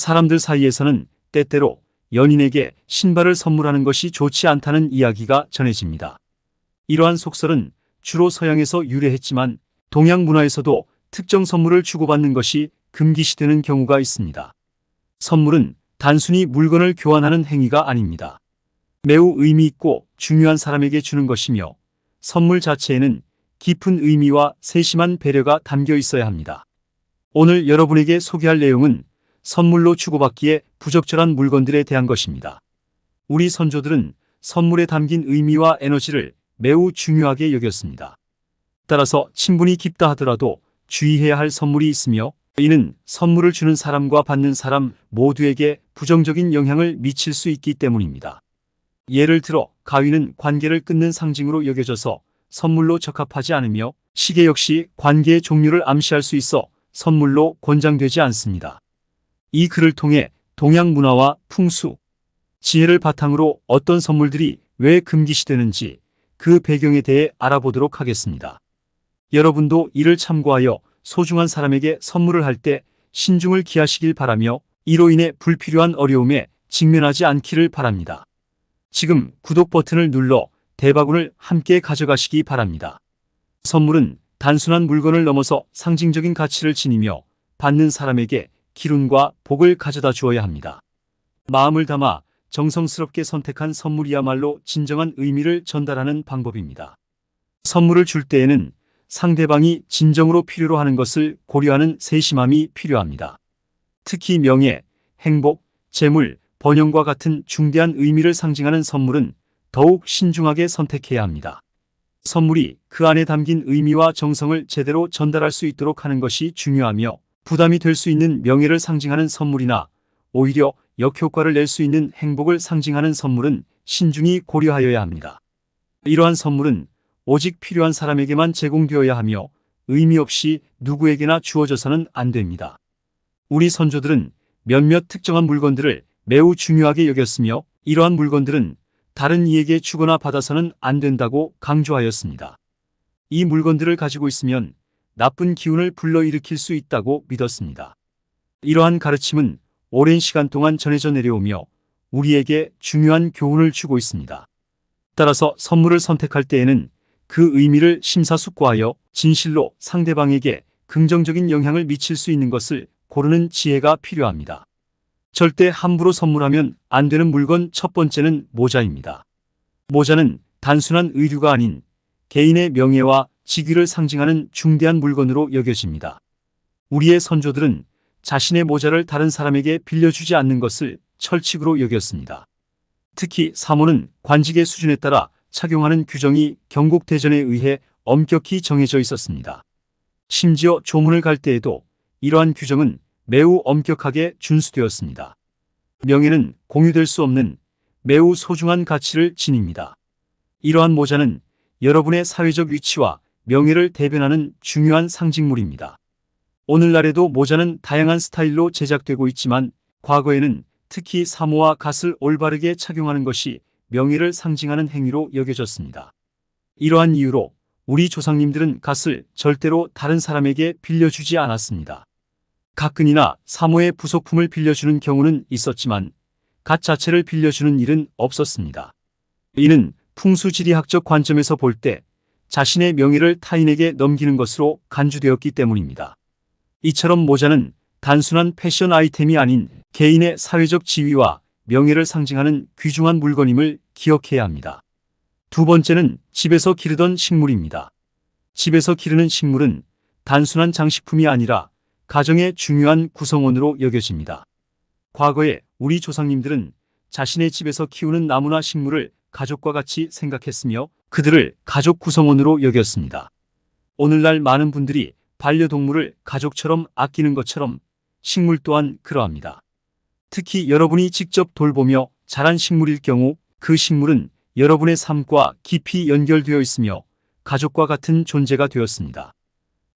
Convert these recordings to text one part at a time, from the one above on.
사람들 사이에서는 때때로 연인에게 신발을 선물하는 것이 좋지 않다는 이야기가 전해집니다. 이러한 속설은 주로 서양에서 유래했지만 동양 문화에서도 특정 선물을 주고받는 것이 금기시되는 경우가 있습니다. 선물은 단순히 물건을 교환하는 행위가 아닙니다. 매우 의미 있고 중요한 사람에게 주는 것이며 선물 자체에는 깊은 의미와 세심한 배려가 담겨 있어야 합니다. 오늘 여러분에게 소개할 내용은 선물로 주고받기에 부적절한 물건들에 대한 것입니다. 우리 선조들은 선물에 담긴 의미와 에너지를 매우 중요하게 여겼습니다. 따라서 친분이 깊다 하더라도 주의해야 할 선물이 있으며 이는 선물을 주는 사람과 받는 사람 모두에게 부정적인 영향을 미칠 수 있기 때문입니다. 예를 들어 가위는 관계를 끊는 상징으로 여겨져서 선물로 적합하지 않으며 시계 역시 관계의 종류를 암시할 수 있어 선물로 권장되지 않습니다. 이 글을 통해 동양 문화와 풍수, 지혜를 바탕으로 어떤 선물들이 왜 금기시되는지 그 배경에 대해 알아보도록 하겠습니다. 여러분도 이를 참고하여 소중한 사람에게 선물을 할 때 신중을 기하시길 바라며 이로 인해 불필요한 어려움에 직면하지 않기를 바랍니다. 지금 구독 버튼을 눌러 대바군을 함께 가져가시기 바랍니다. 선물은 단순한 물건을 넘어서 상징적인 가치를 지니며 받는 사람에게 기운과 복을 가져다 주어야 합니다. 마음을 담아 정성스럽게 선택한 선물이야말로 진정한 의미를 전달하는 방법입니다. 선물을 줄 때에는 상대방이 진정으로 필요로 하는 것을 고려하는 세심함이 필요합니다. 특히 명예, 행복, 재물, 번영과 같은 중대한 의미를 상징하는 선물은 더욱 신중하게 선택해야 합니다. 선물이 그 안에 담긴 의미와 정성을 제대로 전달할 수 있도록 하는 것이 중요하며 부담이 될 수 있는 명예를 상징하는 선물이나 오히려 역효과를 낼 수 있는 행복을 상징하는 선물은 신중히 고려하여야 합니다. 이러한 선물은 오직 필요한 사람에게만 제공되어야 하며 의미 없이 누구에게나 주어져서는 안 됩니다. 우리 선조들은 몇몇 특정한 물건들을 매우 중요하게 여겼으며 이러한 물건들은 다른 이에게 주거나 받아서는 안 된다고 강조하였습니다. 이 물건들을 가지고 있으면 나쁜 기운을 불러일으킬 수 있다고 믿었습니다. 이러한 가르침은 오랜 시간 동안 전해져 내려오며 우리에게 중요한 교훈을 주고 있습니다. 따라서 선물을 선택할 때에는 그 의미를 심사숙고하여 진실로 상대방에게 긍정적인 영향을 미칠 수 있는 것을 고르는 지혜가 필요합니다. 절대 함부로 선물하면 안 되는 물건 첫 번째는 모자입니다. 모자는 단순한 의류가 아닌 개인의 명예와 직위를 상징하는 중대한 물건으로 여겨집니다. 우리의 선조들은 자신의 모자를 다른 사람에게 빌려주지 않는 것을 철칙으로 여겼습니다. 특히 사모는 관직의 수준에 따라 착용하는 규정이 경국대전에 의해 엄격히 정해져 있었습니다. 심지어 조문을 갈 때에도 이러한 규정은 매우 엄격하게 준수되었습니다. 명예는 공유될 수 없는 매우 소중한 가치를 지닙니다. 이러한 모자는 여러분의 사회적 위치와 명예를 대변하는 중요한 상징물입니다. 오늘날에도 모자는 다양한 스타일로 제작되고 있지만 과거에는 특히 사모와 갓을 올바르게 착용하는 것이 명예를 상징하는 행위로 여겨졌습니다. 이러한 이유로 우리 조상님들은 갓을 절대로 다른 사람에게 빌려주지 않았습니다. 가끈이나 사모의 부속품을 빌려주는 경우는 있었지만 갓 자체를 빌려주는 일은 없었습니다. 이는 풍수지리학적 관점에서 볼 때 자신의 명예를 타인에게 넘기는 것으로 간주되었기 때문입니다. 이처럼 모자는 단순한 패션 아이템이 아닌 개인의 사회적 지위와 명예를 상징하는 귀중한 물건임을 기억해야 합니다. 두 번째는 집에서 기르던 식물입니다. 집에서 기르는 식물은 단순한 장식품이 아니라 가정의 중요한 구성원으로 여겨집니다. 과거에 우리 조상님들은 자신의 집에서 키우는 나무나 식물을 가족과 같이 생각했으며 그들을 가족 구성원으로 여겼습니다. 오늘날 많은 분들이 반려동물을 가족처럼 아끼는 것처럼 식물 또한 그러합니다. 특히 여러분이 직접 돌보며 자란 식물일 경우 그 식물은 여러분의 삶과 깊이 연결되어 있으며 가족과 같은 존재가 되었습니다.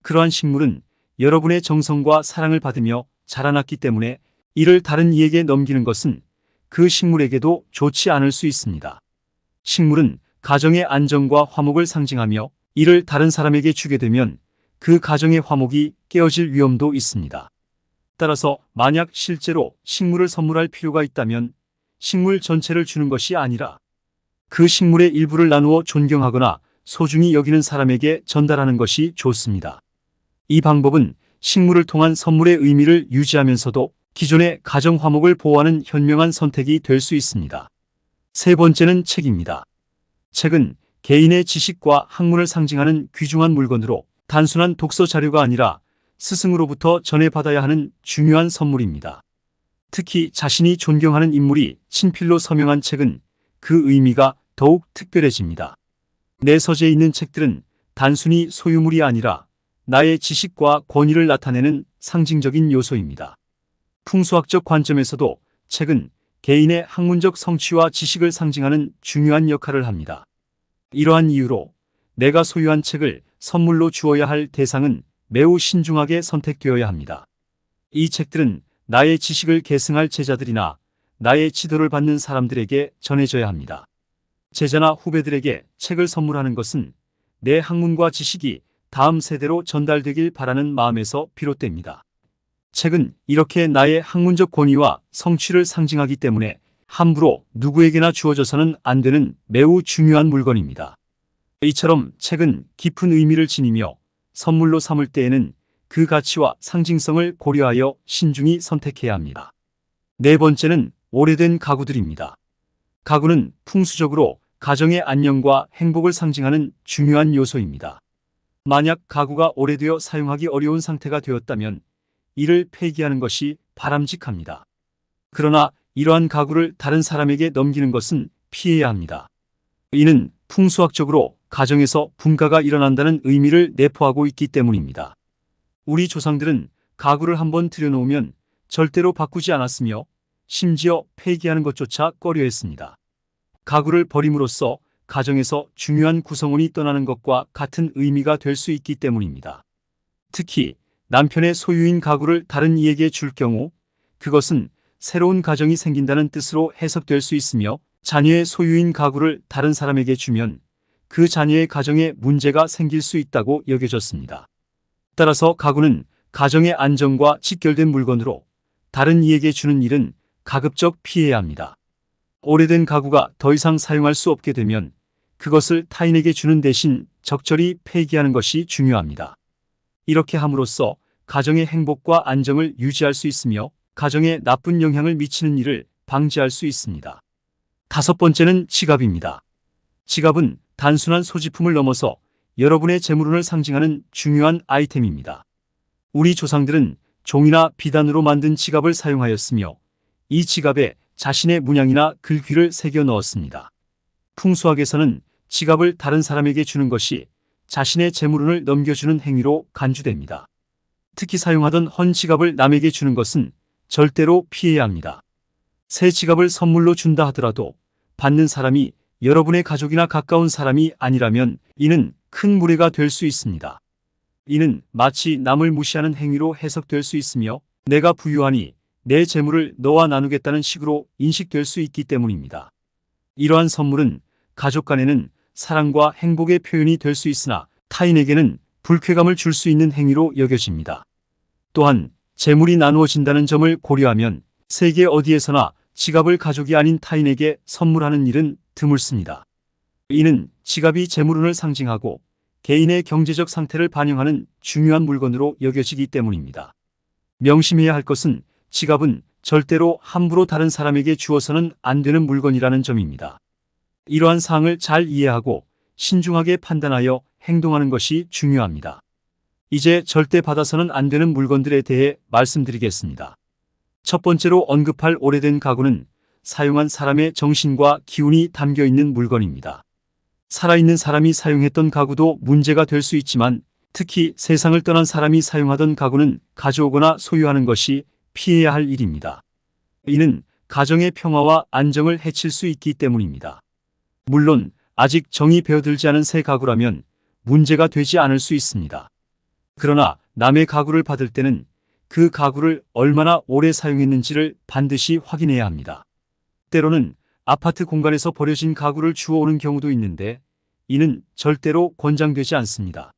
그러한 식물은 여러분의 정성과 사랑을 받으며 자라났기 때문에 이를 다른 이에게 넘기는 것은 그 식물에게도 좋지 않을 수 있습니다. 식물은 가정의 안정과 화목을 상징하며 이를 다른 사람에게 주게 되면 그 가정의 화목이 깨어질 위험도 있습니다. 따라서 만약 실제로 식물을 선물할 필요가 있다면 식물 전체를 주는 것이 아니라 그 식물의 일부를 나누어 존경하거나 소중히 여기는 사람에게 전달하는 것이 좋습니다. 이 방법은 식물을 통한 선물의 의미를 유지하면서도 기존의 가정 화목을 보호하는 현명한 선택이 될 수 있습니다. 세 번째는 책입니다. 책은 개인의 지식과 학문을 상징하는 귀중한 물건으로 단순한 독서 자료가 아니라 스승으로부터 전해받아야 하는 중요한 선물입니다. 특히 자신이 존경하는 인물이 친필로 서명한 책은 그 의미가 더욱 특별해집니다. 내 서재에 있는 책들은 단순히 소유물이 아니라 나의 지식과 권위를 나타내는 상징적인 요소입니다. 풍수학적 관점에서도 책은 개인의 학문적 성취와 지식을 상징하는 중요한 역할을 합니다. 이러한 이유로 내가 소유한 책을 선물로 주어야 할 대상은 매우 신중하게 선택되어야 합니다. 이 책들은 나의 지식을 계승할 제자들이나 나의 지도를 받는 사람들에게 전해져야 합니다. 제자나 후배들에게 책을 선물하는 것은 내 학문과 지식이 다음 세대로 전달되길 바라는 마음에서 비롯됩니다. 책은 이렇게 나의 학문적 권위와 성취를 상징하기 때문에 함부로 누구에게나 주어져서는 안 되는 매우 중요한 물건입니다. 이처럼 책은 깊은 의미를 지니며 선물로 삼을 때에는 그 가치와 상징성을 고려하여 신중히 선택해야 합니다. 네 번째는 오래된 가구들입니다. 가구는 풍수적으로 가정의 안녕과 행복을 상징하는 중요한 요소입니다. 만약 가구가 오래되어 사용하기 어려운 상태가 되었다면 이를 폐기하는 것이 바람직합니다. 그러나 이러한 가구를 다른 사람에게 넘기는 것은 피해야 합니다. 이는 풍수학적으로 가정에서 분가가 일어난다는 의미를 내포하고 있기 때문입니다. 우리 조상들은 가구를 한번 들여놓으면 절대로 바꾸지 않았으며 심지어 폐기하는 것조차 꺼려했습니다. 가구를 버림으로써 가정에서 중요한 구성원이 떠나는 것과 같은 의미가 될 수 있기 때문입니다. 특히 남편의 소유인 가구를 다른 이에게 줄 경우 그것은 새로운 가정이 생긴다는 뜻으로 해석될 수 있으며 자녀의 소유인 가구를 다른 사람에게 주면 그 자녀의 가정에 문제가 생길 수 있다고 여겨졌습니다. 따라서 가구는 가정의 안정과 직결된 물건으로 다른 이에게 주는 일은 가급적 피해야 합니다. 오래된 가구가 더 이상 사용할 수 없게 되면 그것을 타인에게 주는 대신 적절히 폐기하는 것이 중요합니다. 이렇게 함으로써 가정의 행복과 안정을 유지할 수 있으며 가정에 나쁜 영향을 미치는 일을 방지할 수 있습니다. 다섯 번째는 지갑입니다. 지갑은 단순한 소지품을 넘어서 여러분의 재물운을 상징하는 중요한 아이템입니다. 우리 조상들은 종이나 비단으로 만든 지갑을 사용하였으며 이 지갑에 자신의 문양이나 글귀를 새겨 넣었습니다. 풍수학에서는 지갑을 다른 사람에게 주는 것이 자신의 재물운을 넘겨주는 행위로 간주됩니다. 특히 사용하던 헌 지갑을 남에게 주는 것은 절대로 피해야 합니다. 새 지갑을 선물로 준다 하더라도 받는 사람이 여러분의 가족이나 가까운 사람이 아니라면 이는 큰 무례가 될 수 있습니다. 이는 마치 남을 무시하는 행위로 해석될 수 있으며 내가 부유하니 내 재물을 너와 나누겠다는 식으로 인식될 수 있기 때문입니다. 이러한 선물은 가족 간에는 사랑과 행복의 표현이 될 수 있으나 타인에게는 불쾌감을 줄 수 있는 행위로 여겨집니다. 또한 재물이 나누어진다는 점을 고려하면 세계 어디에서나 지갑을 가족이 아닌 타인에게 선물하는 일은 드물습니다. 이는 지갑이 재물운을 상징하고 개인의 경제적 상태를 반영하는 중요한 물건으로 여겨지기 때문입니다. 명심해야 할 것은 지갑은 절대로 함부로 다른 사람에게 주어서는 안 되는 물건이라는 점입니다. 이러한 사항을 잘 이해하고 신중하게 판단하여 행동하는 것이 중요합니다. 이제 절대 받아서는 안 되는 물건들에 대해 말씀드리겠습니다. 첫 번째로 언급할 오래된 가구는 사용한 사람의 정신과 기운이 담겨 있는 물건입니다. 살아있는 사람이 사용했던 가구도 문제가 될 수 있지만 특히 세상을 떠난 사람이 사용하던 가구는 가져오거나 소유하는 것이 피해야 할 일입니다. 이는 가정의 평화와 안정을 해칠 수 있기 때문입니다. 물론 아직 정이 배어들지 않은 새 가구라면 문제가 되지 않을 수 있습니다. 그러나 남의 가구를 받을 때는 그 가구를 얼마나 오래 사용했는지를 반드시 확인해야 합니다. 때로는 아파트 공간에서 버려진 가구를 주워오는 경우도 있는데 이는 절대로 권장되지 않습니다.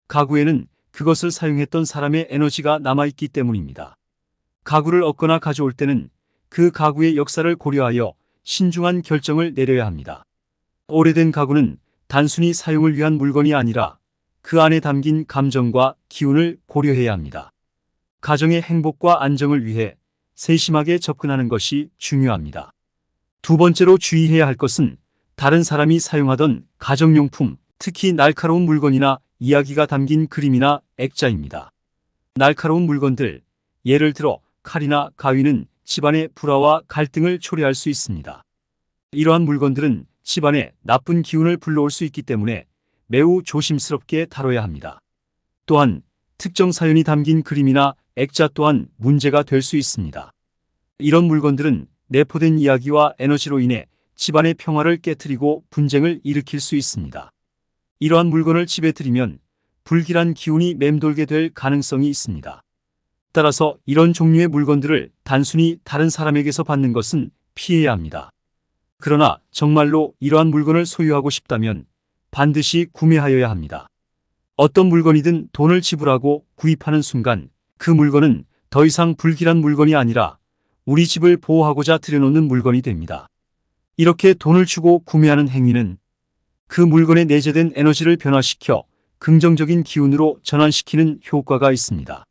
가구에는 그것을 사용했던 사람의 에너지가 남아있기 때문입니다. 가구를 얻거나 가져올 때는 그 가구의 역사를 고려하여 신중한 결정을 내려야 합니다. 오래된 가구는 단순히 사용을 위한 물건이 아니라 그 안에 담긴 감정과 기운을 고려해야 합니다. 가정의 행복과 안정을 위해 세심하게 접근하는 것이 중요합니다. 두 번째로 주의해야 할 것은 다른 사람이 사용하던 가정용품, 특히 날카로운 물건이나 이야기가 담긴 그림이나 액자입니다. 날카로운 물건들, 예를 들어 칼이나 가위는 집안의 불화와 갈등을 초래할 수 있습니다. 이러한 물건들은 집안에 나쁜 기운을 불러올 수 있기 때문에 매우 조심스럽게 다뤄야 합니다. 또한 특정 사연이 담긴 그림이나 액자 또한 문제가 될 수 있습니다. 이런 물건들은 내포된 이야기와 에너지로 인해 집안의 평화를 깨트리고 분쟁을 일으킬 수 있습니다. 이러한 물건을 집에 들이면 불길한 기운이 맴돌게 될 가능성이 있습니다. 따라서 이런 종류의 물건들을 단순히 다른 사람에게서 받는 것은 피해야 합니다. 그러나 정말로 이러한 물건을 소유하고 싶다면 반드시 구매하여야 합니다. 어떤 물건이든 돈을 지불하고 구입하는 순간 그 물건은 더 이상 불길한 물건이 아니라 우리 집을 보호하고자 들여놓는 물건이 됩니다. 이렇게 돈을 주고 구매하는 행위는 그 물건에 내재된 에너지를 변화시켜 긍정적인 기운으로 전환시키는 효과가 있습니다.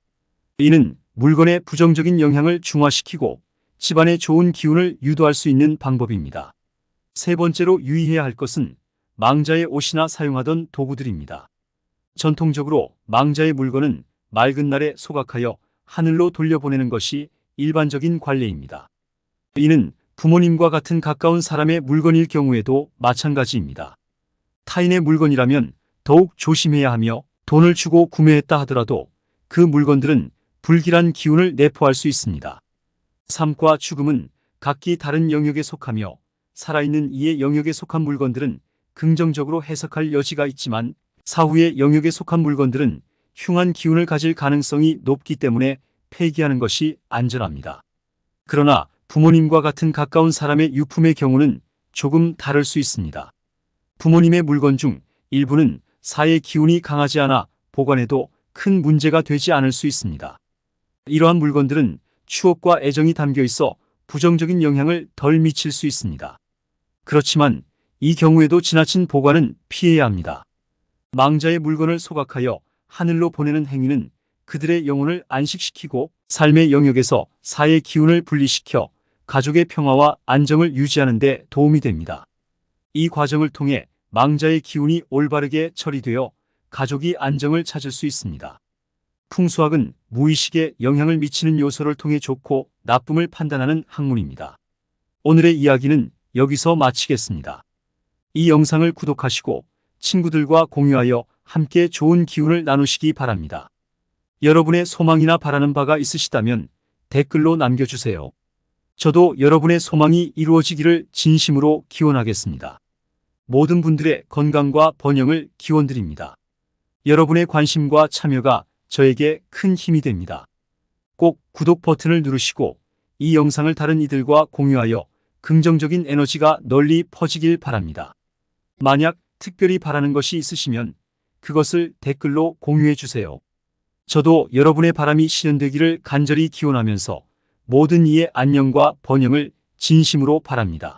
이는 물건의 부정적인 영향을 중화시키고 집안에 좋은 기운을 유도할 수 있는 방법입니다. 세 번째로 유의해야 할 것은 망자의 옷이나 사용하던 도구들입니다. 전통적으로 망자의 물건은 맑은 날에 소각하여 하늘로 돌려보내는 것이 일반적인 관례입니다. 이는 부모님과 같은 가까운 사람의 물건일 경우에도 마찬가지입니다. 타인의 물건이라면 더욱 조심해야 하며 돈을 주고 구매했다 하더라도 그 물건들은 불길한 기운을 내포할 수 있습니다. 삶과 죽음은 각기 다른 영역에 속하며 살아있는 이의 영역에 속한 물건들은 긍정적으로 해석할 여지가 있지만 사후의 영역에 속한 물건들은 흉한 기운을 가질 가능성이 높기 때문에 폐기하는 것이 안전합니다. 그러나 부모님과 같은 가까운 사람의 유품의 경우는 조금 다를 수 있습니다. 부모님의 물건 중 일부는 사의 기운이 강하지 않아 보관해도 큰 문제가 되지 않을 수 있습니다. 이러한 물건들은 추억과 애정이 담겨 있어 부정적인 영향을 덜 미칠 수 있습니다. 그렇지만 이 경우에도 지나친 보관은 피해야 합니다. 망자의 물건을 소각하여 하늘로 보내는 행위는 그들의 영혼을 안식시키고 삶의 영역에서 사의 기운을 분리시켜 가족의 평화와 안정을 유지하는 데 도움이 됩니다. 이 과정을 통해 망자의 기운이 올바르게 처리되어 가족이 안정을 찾을 수 있습니다. 풍수학은 무의식에 영향을 미치는 요소를 통해 좋고 나쁨을 판단하는 학문입니다. 오늘의 이야기는 여기서 마치겠습니다. 이 영상을 구독하시고 친구들과 공유하여 함께 좋은 기운을 나누시기 바랍니다. 여러분의 소망이나 바라는 바가 있으시다면 댓글로 남겨주세요. 저도 여러분의 소망이 이루어지기를 진심으로 기원하겠습니다. 모든 분들의 건강과 번영을 기원드립니다. 여러분의 관심과 참여가 저에게 큰 힘이 됩니다. 꼭 구독 버튼을 누르시고 이 영상을 다른 이들과 공유하여 긍정적인 에너지가 널리 퍼지길 바랍니다. 만약 특별히 바라는 것이 있으시면 그것을 댓글로 공유해 주세요. 저도 여러분의 바람이 실현되기를 간절히 기원하면서 모든 이의 안녕과 번영을 진심으로 바랍니다.